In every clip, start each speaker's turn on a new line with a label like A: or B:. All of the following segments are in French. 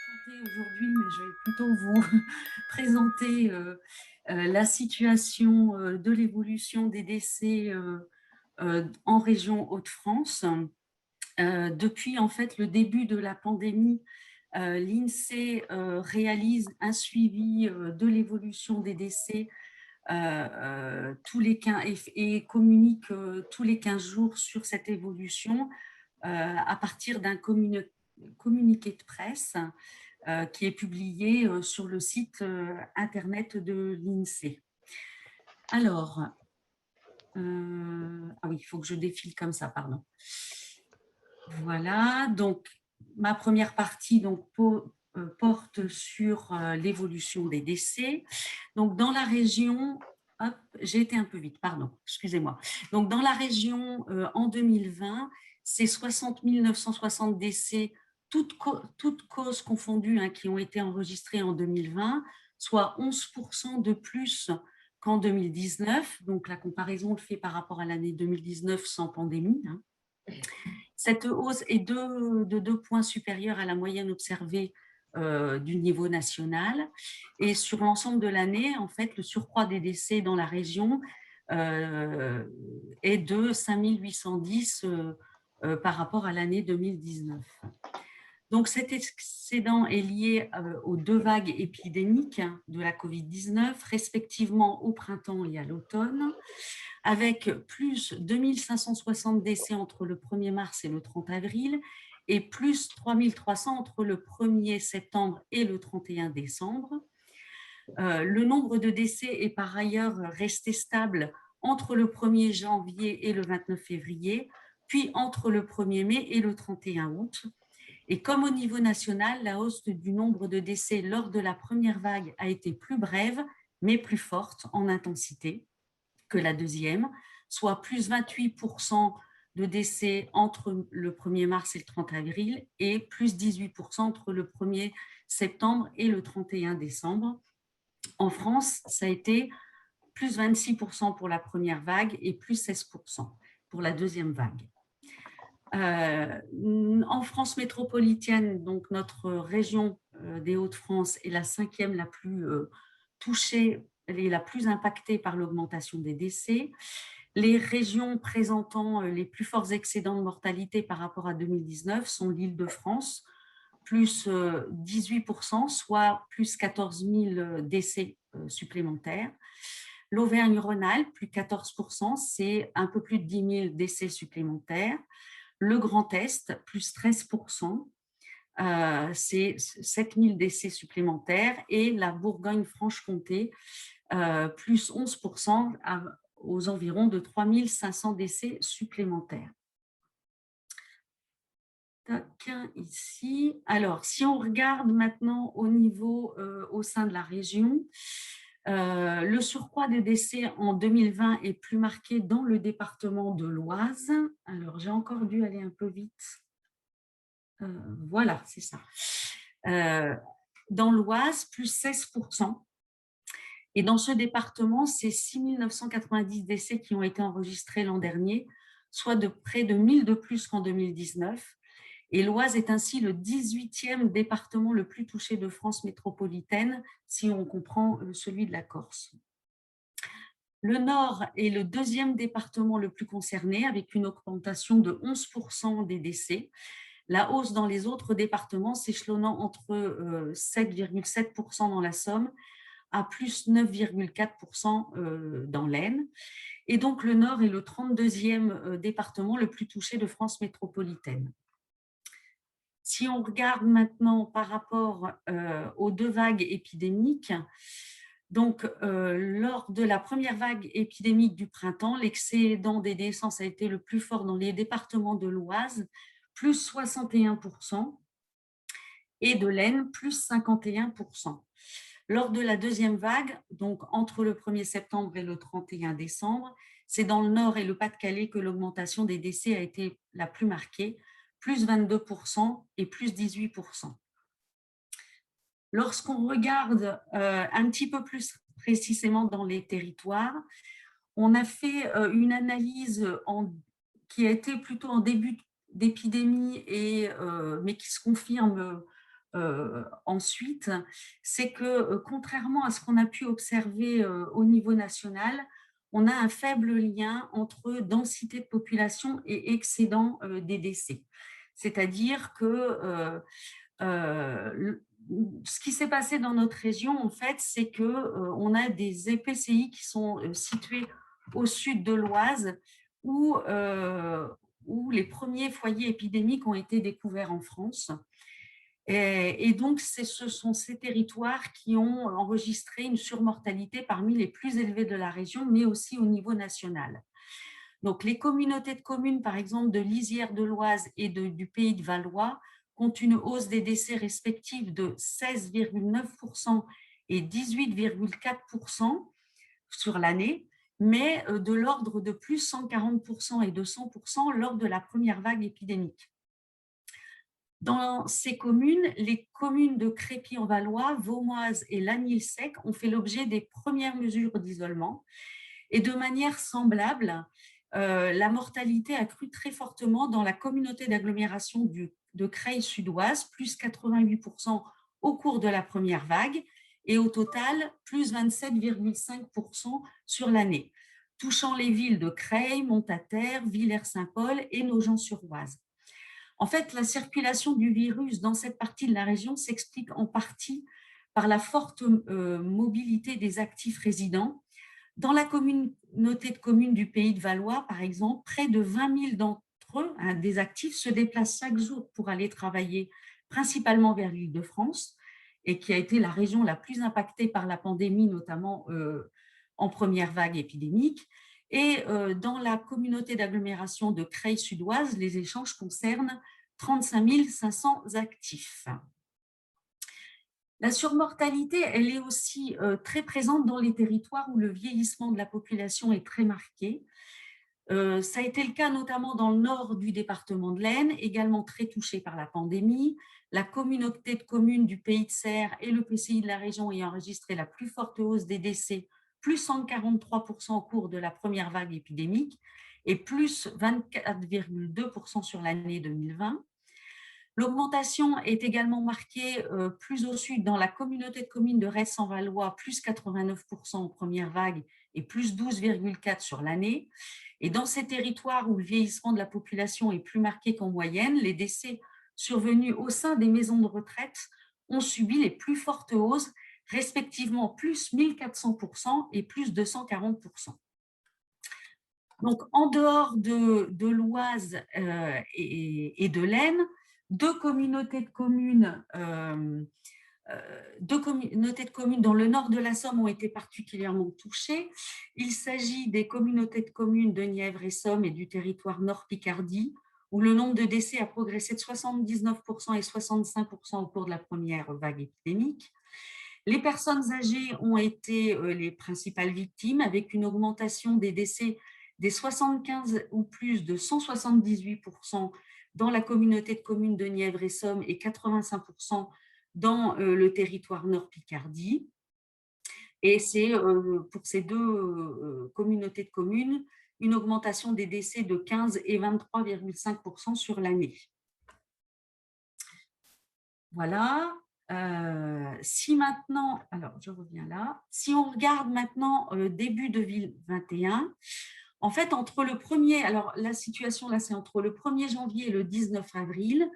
A: Aujourd'hui, mais je vais plutôt vous présenter la situation de l'évolution des décès en région Hauts-de-France. Depuis en fait le début de la pandémie, l'INSEE réalise un suivi de l'évolution des décès tous les 15 et communique tous les 15 jours sur cette évolution à partir d'un communiqué de presse qui est publié sur le site internet de l'INSEE. Alors, ah oui, il faut que je défile comme ça, pardon. Voilà, donc ma première partie porte sur l'évolution des décès. Donc dans la région, hop, j'ai été un peu vite, pardon, excusez-moi. Donc dans la région, en 2020, c'est 60 960 décès, toutes causes confondues, hein, qui ont été enregistrés en 2020, soit 11% de plus qu'en 2019. Donc la comparaison le fait par rapport à l'année 2019 sans pandémie, hein. Cette hausse est de 2 points supérieure à la moyenne observée du niveau national. Et sur l'ensemble de l'année, en fait, le surcroît des décès dans la région est de 5 810 par rapport à l'année 2019. Donc cet excédent est lié aux deux vagues épidémiques de la Covid-19, respectivement au printemps et à l'automne, avec plus 2560 décès entre le 1er mars et le 30 avril et plus 3300 entre le 1er septembre et le 31 décembre. Le nombre de décès est par ailleurs resté stable entre le 1er janvier et le 29 février, puis entre le 1er mai et le 31 août. Et comme au niveau national, la hausse du nombre de décès lors de la première vague a été plus brève, mais plus forte en intensité que la deuxième, soit plus 28% de décès entre le 1er mars et le 30 avril et plus 18% entre le 1er septembre et le 31 décembre. En France, ça a été plus 26% pour la première vague et plus 16% pour la deuxième vague. En France métropolitaine, donc notre région des Hauts-de-France est la cinquième la plus touchée et la plus impactée par l'augmentation des décès. Les régions présentant les plus forts excédents de mortalité par rapport à 2019 sont l'Île-de-France, plus 18%, soit plus 14 000 décès supplémentaires. L'Auvergne-Rhône-Alpes, plus 14%, c'est un peu plus de 10 000 décès supplémentaires. Le Grand Est, plus 13%, c'est 7 000 décès supplémentaires. Et la Bourgogne-Franche-Comté, plus 11%, aux environs de 3 500 décès supplémentaires. Ici. Alors, si on regarde maintenant au niveau au sein de la région, le surcroît de décès en 2020 est plus marqué dans le département de l'Oise. Alors, j'ai encore dû aller un peu vite. Voilà, c'est ça. Dans l'Oise, plus 16%. Et dans ce département, c'est 6 990 décès qui ont été enregistrés l'an dernier, soit de près de 1000 de plus qu'en 2019. Et l'Oise est ainsi le 18e département le plus touché de France métropolitaine, si on comprend celui de la Corse. Le Nord est le deuxième département le plus concerné, avec une augmentation de 11% des décès. La hausse dans les autres départements s'échelonnant entre 7,7% dans la Somme à plus 9,4% dans l'Aisne. Et donc, le Nord est le 32e département le plus touché de France métropolitaine. Si on regarde maintenant par rapport aux deux vagues épidémiques, donc lors de la première vague épidémique du printemps, l'excédent des naissances a été le plus fort dans les départements de l'Oise, plus 61%, et de l'Aisne, plus 51%. Lors de la deuxième vague, donc entre le 1er septembre et le 31 décembre, c'est dans le Nord et le Pas-de-Calais que l'augmentation des décès a été la plus marquée, plus 22% et plus 18%. Lorsqu'on regarde un petit peu plus précisément dans les territoires, on a fait une analyse qui a été plutôt en début d'épidémie, mais qui se confirme ensuite, c'est que contrairement à ce qu'on a pu observer au niveau national, on a un faible lien entre densité de population et excédent des décès. C'est-à-dire que ce qui s'est passé dans notre région, en fait, c'est qu'on a des EPCI qui sont situés au sud de l'Oise où les premiers foyers épidémiques ont été découverts en France. Et donc, ce sont ces territoires qui ont enregistré une surmortalité parmi les plus élevées de la région, mais aussi au niveau national. Donc, les communautés de communes, par exemple, de Lisière de l'Oise et du Pays de Valois, comptent une hausse des décès respectifs de 16,9% et 18,4% sur l'année, mais de l'ordre de plus 140% et de 100% lors de la première vague épidémique. Dans ces communes, les communes de Crépy-en-Valois, Vaumoise et Lagny-le-Sec ont fait l'objet des premières mesures d'isolement. Et de manière semblable, la mortalité a cru très fortement dans la communauté d'agglomération de Creil-Sud-Oise, plus 88% au cours de la première vague, et au total, plus 27,5% sur l'année, touchant les villes de Creil, Montataire, Villers-Saint-Paul et Nogent-sur-Oise. En fait, la circulation du virus dans cette partie de la région s'explique en partie par la forte mobilité des actifs résidents. Dans la communauté de communes du Pays de Valois, par exemple, près de 20 000 d'entre eux, des actifs, se déplacent chaque jour pour aller travailler, principalement vers l'Île-de-France, et qui a été la région la plus impactée par la pandémie, notamment en première vague épidémique. Et dans la communauté d'agglomération de Creil-Sud-Oise, les échanges concernent 35 500 actifs. La surmortalité, elle est aussi très présente dans les territoires où le vieillissement de la population est très marqué. Ça a été le cas notamment dans le nord du département de l'Aisne, également très touché par la pandémie. La communauté de communes du Pays de Serres et le PCI de la région ayant enregistré la plus forte hausse des décès, plus 143% au cours de la première vague épidémique et plus 24,2% sur l'année 2020. L'augmentation est également marquée plus au sud dans la communauté de communes de Retz-en-Valois, plus 89% en première vague et plus 12,4% sur l'année. Et dans ces territoires où le vieillissement de la population est plus marqué qu'en moyenne, les décès survenus au sein des maisons de retraite ont subi les plus fortes hausses, respectivement plus 1400% et plus 240%. Donc, en dehors de l'Oise et de l'Aisne, deux communautés de communes dans le nord de la Somme ont été particulièrement touchées. Il s'agit des communautés de communes de Nièvre et Somme et du territoire Nord-Picardie, où le nombre de décès a progressé de 79% et 65% au cours de la première vague épidémique. Les personnes âgées ont été les principales victimes, avec une augmentation des décès des 75 ou plus de 178% dans la communauté de communes de Nièvre et Somme et 85% dans le territoire Nord-Picardie. Et c'est pour ces deux communautés de communes une augmentation des décès de 15 et 23,5% sur l'année. Voilà. Si maintenant, alors je reviens là, si on regarde maintenant début 2021, en fait, entre le 1er, alors la situation là, c'est entre le 1er janvier et le 19 avril,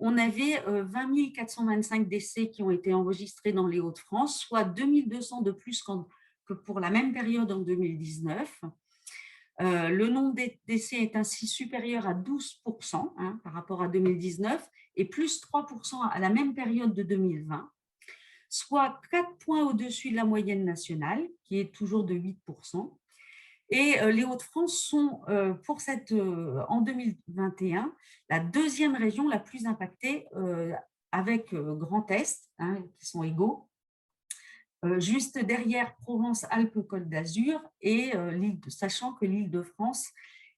A: on avait 20 425 décès qui ont été enregistrés dans les Hauts-de-France, soit 2200 de plus que pour la même période en 2019. Le nombre des décès est ainsi supérieur à 12% par rapport à 2019 et plus 3% à la même période de 2020, soit 4 points au-dessus de la moyenne nationale, qui est toujours de 8%. Et les Hauts-de-France sont, en 2021, la deuxième région la plus impactée avec Grand Est, qui sont égaux, juste derrière Provence-Alpes-Côte d'Azur, et sachant que l'Île-de-France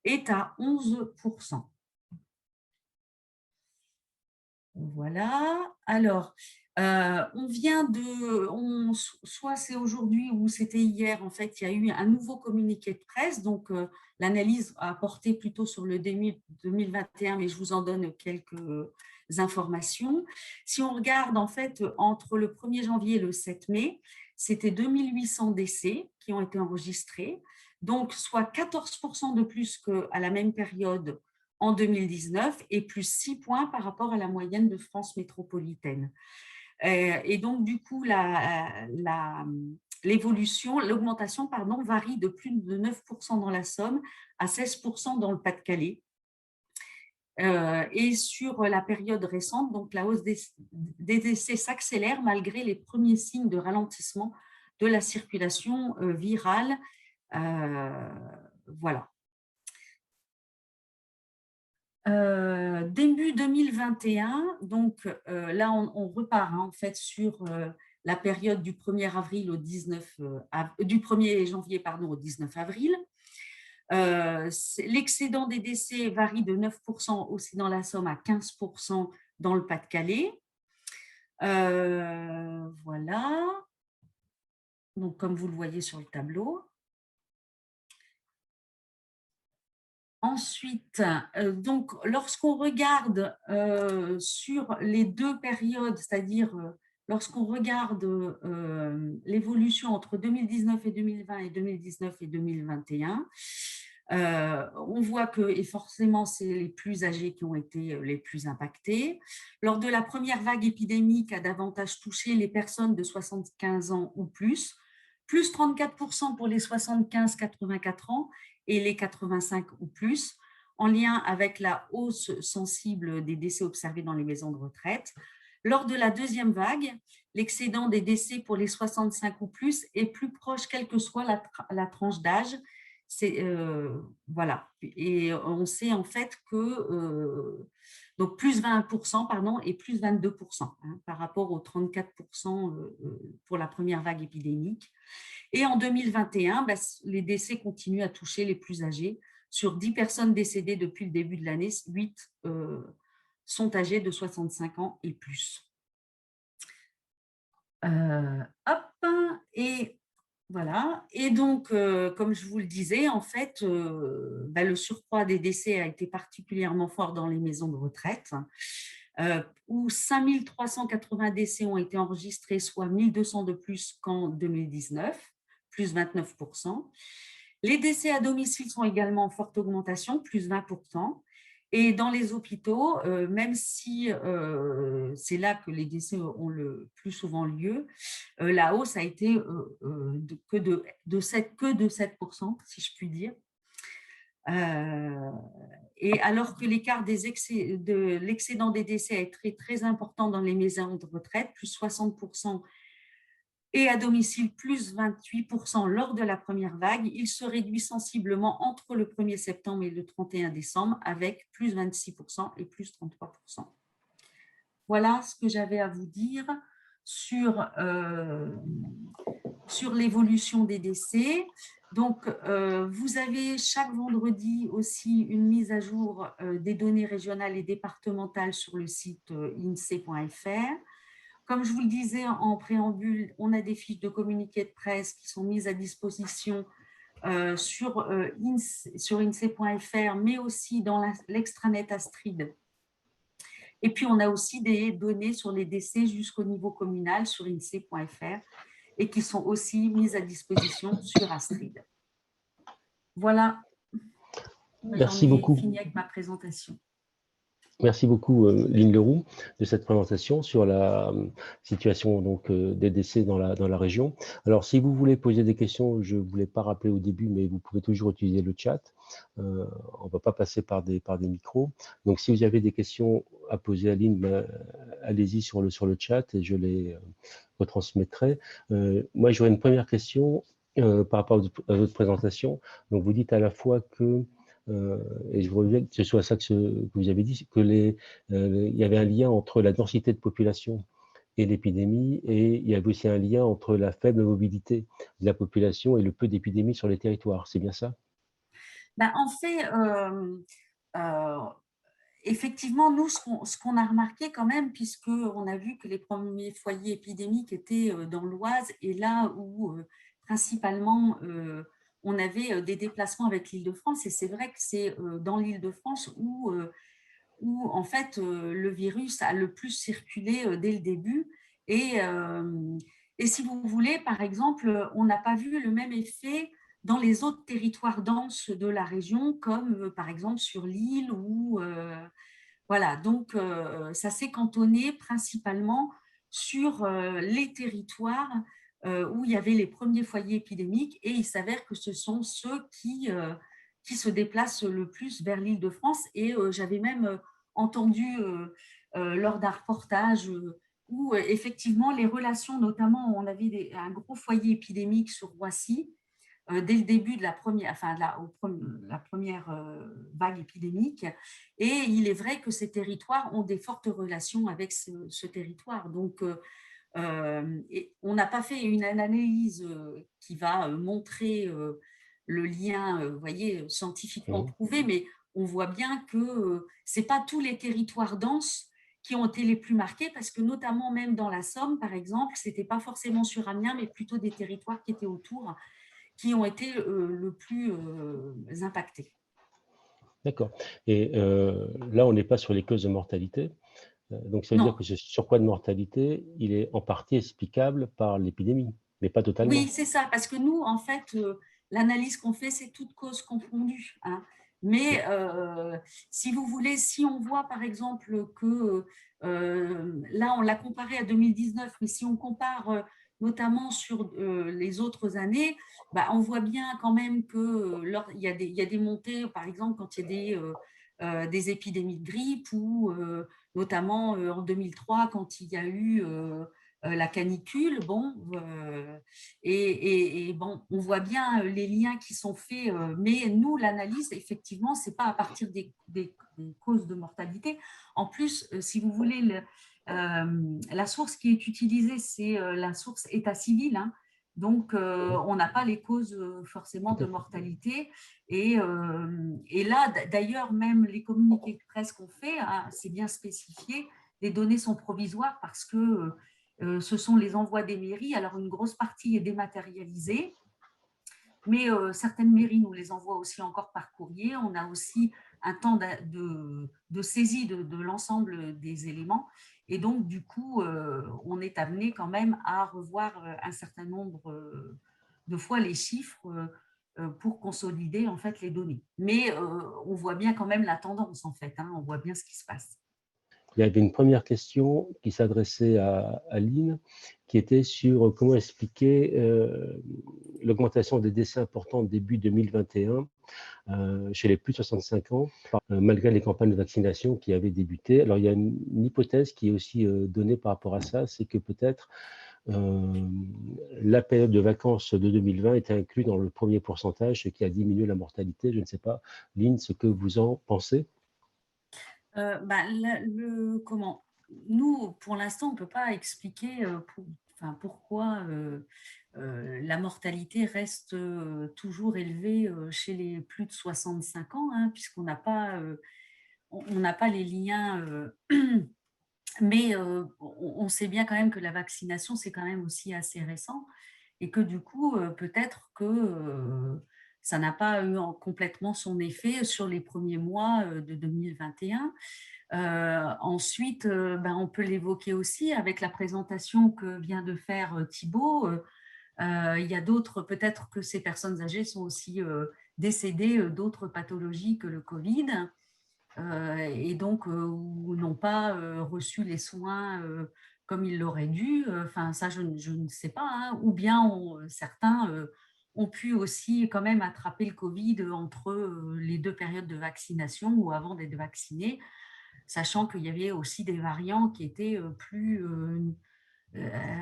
A: est à 11%. Voilà. Alors, On vient de, soit c'est aujourd'hui ou c'était hier, en fait, il y a eu un nouveau communiqué de presse, donc l'analyse a porté plutôt sur le 2021, mais je vous en donne quelques informations. Si on regarde, en fait, entre le 1er janvier et le 7 mai, c'était 2800 décès qui ont été enregistrés, donc soit 14% de plus qu'à la même période en 2019 et plus 6 points par rapport à la moyenne de France métropolitaine. Et donc, du coup, l'augmentation varie de plus de 9% dans la Somme à 16% dans le Pas-de-Calais. Et sur la période récente, donc la hausse des décès s'accélère malgré les premiers signes de ralentissement de la circulation virale. Voilà. Début 2021, donc là on repart en fait sur la période du 1er avril au 19 du 1er janvier au 19 avril. L'excédent des décès varie de 9% aussi dans la Somme à 15% dans le Pas-de-Calais. Voilà. Donc comme vous le voyez sur le tableau. Ensuite, donc, lorsqu'on regarde sur les deux périodes, c'est-à-dire lorsqu'on regarde l'évolution entre 2019 et 2020 et 2019 et 2021, on voit que, et forcément, c'est les plus âgés qui ont été les plus impactés. Lors de la première vague épidémique, a davantage touché les personnes de 75 ans ou plus 34% pour les 75-84 ans et les 85 ou plus, en lien avec la hausse sensible des décès observés dans les maisons de retraite. Lors de la deuxième vague, l'excédent des décès pour les 65 ou plus est plus proche, quelle que soit la tranche d'âge. Voilà. Et on sait en fait que donc plus 20% et plus 22% par rapport aux 34% pour la première vague épidémique. Et en 2021, les décès continuent à toucher les plus âgés. Sur 10 personnes décédées depuis le début de l'année, 8 sont âgées de 65 ans et plus. Et voilà. Et donc, comme je vous le disais, en fait, le surcroît des décès a été particulièrement fort dans les maisons de retraite, où 5 380 décès ont été enregistrés, soit 1 200 de plus qu'en 2019, plus 29%. Les décès à domicile sont également en forte augmentation, plus 20%. Et dans les hôpitaux, même si c'est là que les décès ont le plus souvent lieu, la hausse a été que de 7%, si je puis dire. Et alors que l'écart de l'excédent des décès est très, très important dans les maisons de retraite, plus 60%, et à domicile, plus 28% lors de la première vague, il se réduit sensiblement entre le 1er septembre et le 31 décembre, avec plus 26% et plus 33%. Voilà ce que j'avais à vous dire sur l'évolution des décès. Donc, vous avez chaque vendredi aussi une mise à jour des données régionales et départementales sur le site insee.fr. Comme je vous le disais en préambule, on a des fiches de communiqué de presse qui sont mises à disposition sur insee.fr, mais aussi dans l'extranet Astrid. Et puis, on a aussi des données sur les décès jusqu'au niveau communal sur insee.fr et qui sont aussi mises à disposition sur Astrid. Voilà.
B: Merci beaucoup.
A: J'en ai fini avec ma présentation.
B: Merci beaucoup, Lynne Leroux, de cette présentation sur la situation donc, des décès dans la région. Alors, si vous voulez poser des questions, je ne vous l'ai pas rappelé au début, mais vous pouvez toujours utiliser le chat. On ne va pas passer par des micros. Donc, si vous avez des questions à poser à Lynne, allez-y sur le chat et je les retransmettrai. Moi, j'aurais une première question par rapport à votre présentation. Donc, vous dites à la fois que et je reviens que ce soit ça que vous avez dit, il y avait un lien entre la densité de population et l'épidémie, et il y avait aussi un lien entre la faible mobilité de la population et le peu d'épidémies sur les territoires. C'est bien ça?
A: En fait, effectivement, nous, ce qu'on a remarqué quand même, puisqu'on a vu que les premiers foyers épidémiques étaient dans l'Oise et là où principalement on avait des déplacements avec l'Île-de-France, et c'est vrai que c'est dans l'Île-de-France où en fait le virus a le plus circulé dès le début. Et, euh, et si vous voulez, par exemple, on n'a pas vu le même effet dans les autres territoires denses de la région, comme par exemple sur l'île ou voilà. Donc ça s'est cantonné principalement sur les territoires où il y avait les premiers foyers épidémiques, et il s'avère que ce sont ceux qui se déplacent le plus vers l'Île-de-France. Et j'avais même entendu lors d'un reportage où effectivement les relations, notamment on avait un gros foyer épidémique sur Roissy dès le début de la première, enfin, la première vague épidémique. Et il est vrai que ces territoires ont des fortes relations avec ce territoire. Donc, on n'a pas fait une analyse qui va montrer le lien, vous voyez, scientifiquement
B: Mhm.
A: prouvé, mais on voit bien que ce n'est pas tous les territoires denses qui ont été les plus marqués, parce que notamment même dans la Somme, par exemple, ce n'était pas forcément sur Amiens, mais plutôt des territoires qui étaient autour, qui ont été le plus impactés.
B: D'accord. Et là, on n'est pas sur les causes de mortalité. Donc, ça veut dire
A: Non,
B: que ce surpoids de mortalité, il est en partie explicable par l'épidémie, mais pas
A: oui,
B: totalement.
A: c'est ça, parce que nous, en fait, l'analyse qu'on fait, c'est toutes causes confondues, hein. Mais si vous voulez, si on voit par exemple que là, on l'a comparé à 2019, mais si on compare notamment sur les autres années, bah, on voit bien quand même que il y a des montées, par exemple, quand il y a des épidémies de grippe, ou notamment en 2003, quand il y a eu la canicule. Bon, et bon, on voit bien les liens qui sont faits, mais nous, l'analyse, effectivement, c'est pas à partir des causes de mortalité. En plus, si vous voulez, la source qui est utilisée, c'est la source état civil, hein. Donc,
B: Mhm.
A: on n'a pas les causes forcément
B: Tout
A: de
B: à fait.
A: mortalité. Et là, d'ailleurs, même les communiqués de presse qu'on fait, hein, c'est bien spécifié, les données sont provisoires parce que ce sont les envois des mairies. Alors, une grosse partie est dématérialisée, mais certaines mairies nous les envoient aussi encore par courrier. On a aussi un temps de saisie de l'ensemble des éléments. Et donc, du coup, on est amené quand même à revoir un certain nombre de fois les chiffres pour consolider en fait les données. Mais on voit bien quand même la tendance en fait, hein, on voit bien ce qui se passe.
B: Il y avait une première question qui s'adressait à Lynn, qui était sur comment expliquer l'augmentation des décès importants début 2021 chez les plus de 65 ans, malgré les campagnes de vaccination qui avaient débuté. Alors, il y a une hypothèse qui est aussi donnée par rapport à ça, c'est que peut-être euh, la période de vacances de 2020 était inclue dans le premier pourcentage, ce qui a diminué la mortalité. Je ne sais pas, Lynn, ce que vous en pensez.
A: Bah, comment nous, pour l'instant, on ne peut pas expliquer enfin, pourquoi la mortalité reste toujours élevée chez les plus de 65 ans, hein, puisqu'on n'a pas, on n'a pas les liens. Mais on sait bien quand même que la vaccination, c'est quand même aussi assez récent, et que du coup, peut-être que ça n'a pas eu complètement son effet sur les premiers mois de 2021. Ensuite, ben, on peut l'évoquer aussi avec la présentation que vient de faire Thibault. Il y a d'autres, peut-être que ces personnes âgées sont aussi décédées d'autres pathologies que le Covid, et donc ou n'ont pas reçu les soins comme ils l'auraient dû. Enfin, ça, je ne sais pas, hein. Ou bien certains ont pu aussi quand même attraper le Covid entre les deux périodes de vaccination ou avant d'être vaccinés, sachant qu'il y avait aussi des variants qui étaient plus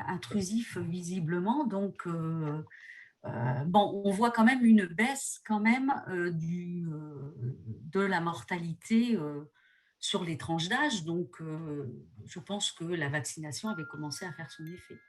A: intrusifs visiblement. Donc, bon, on voit quand même une baisse quand même de la mortalité sur les tranches d'âge. Donc, je pense que la vaccination avait commencé à faire son effet.